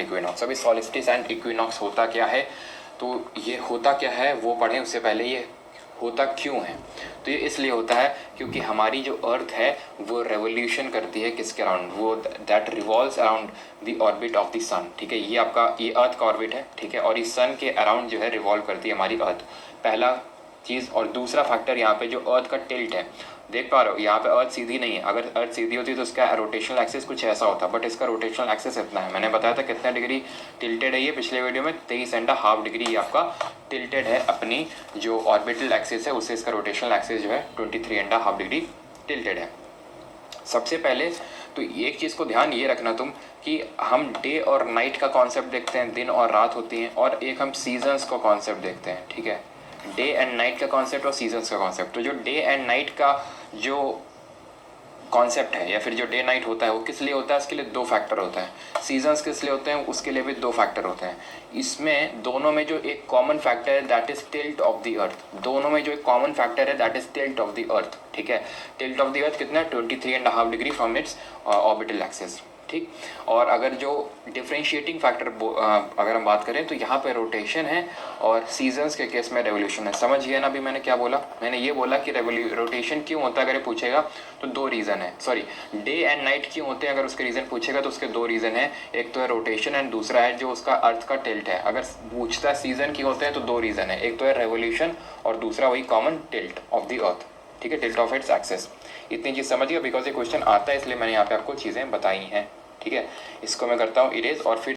Equinox. अभी solstice and equinox होता क्या है, तो ये होता क्या है वो पढ़ें उससे पहले ये होता क्यों है। तो ये इसलिए होता है क्योंकि हमारी जो अर्थ है वो रेवोल्यूशन करती है किसके अराउंड, वो that revolves around the orbit of the sun. ठीक है, ये आपका ये अर्थ का ऑर्बिट है। ठीक है, और इस सन के अराउंड जो है रिवॉल्व करती है हमारी अर्थ, पहला चीज़। और दूसरा फैक्टर यहाँ पे जो अर्थ का टिल्ट है, देख पा रहे हो यहाँ पे अर्थ सीधी नहीं है। अगर अर्थ सीधी होती तो उसका रोटेशनल एक्सिस कुछ ऐसा होता, बट इसका रोटेशनल एक्सिस इतना है। मैंने बताया था कितना डिग्री टिल्टेड है ये पिछले वीडियो में, 23.5 डिग्री ये आपका टिल्टेड है अपनी जो ऑर्बिटल एक्सिस है उससे। इसका रोटेशनल एक्सिस जो है 23.5 डिग्री टिल्टेड है। सबसे पहले तो एक चीज़ को ध्यान ये रखना तुम कि हम डे और नाइट का कॉन्सेप्ट देखते हैं, दिन और रात होती हैं, और एक हम सीजन्स का कॉन्सेप्ट देखते हैं। ठीक है, डे एंड नाइट का कॉन्सेप्ट और सीजन्स का कॉन्सेप्ट। तो जो डे एंड नाइट का जो कॉन्सेप्ट है या फिर जो डे नाइट होता है वो किस लिए होता है, इसके लिए दो फैक्टर होता है। सीजन्स किस लिए होते हैं, उसके लिए भी दो फैक्टर होते हैं। इसमें दोनों में जो एक कॉमन फैक्टर है that is tilt of the earth. दोनों में जो एक कॉमन फैक्टर है that is tilt of the earth. ठीक है, टिल्ट ऑफ द अर्थ कितना है, 23.5 degree from its orbital axis. ठीक, और अगर जो डिफरेंशिएटिंग फैक्टर अगर हम बात करें तो यहाँ पे रोटेशन है और सीजन्स के केस में रेवोल्यूशन है। समझ गया ना अभी मैंने क्या बोला। मैंने ये बोला कि रोटेशन क्यों होता है अगर ये पूछेगा तो दो रीज़न है। सॉरी, डे एंड नाइट क्यों होते हैं अगर उसके रीज़न पूछेगा तो उसके दो रीज़न है। एक तो है रोटेशन एंड दूसरा है जो उसका अर्थ का टिल्ट है। अगर पूछता है सीजन क्यों होते हैं तो दो रीज़न है, एक तो है रेवोल्यूशन और दूसरा वही common tilt of the earth. ठीक है, टिल्ट ऑफ इट्स एक्सिस। इतनी चीज़ समझिए बिकॉज ये क्वेश्चन आता है इसलिए मैंने यहाँ पे आपको चीज़ें बताई हैं। ठीक है, इसको मैं करता हूँ इरेज और फिर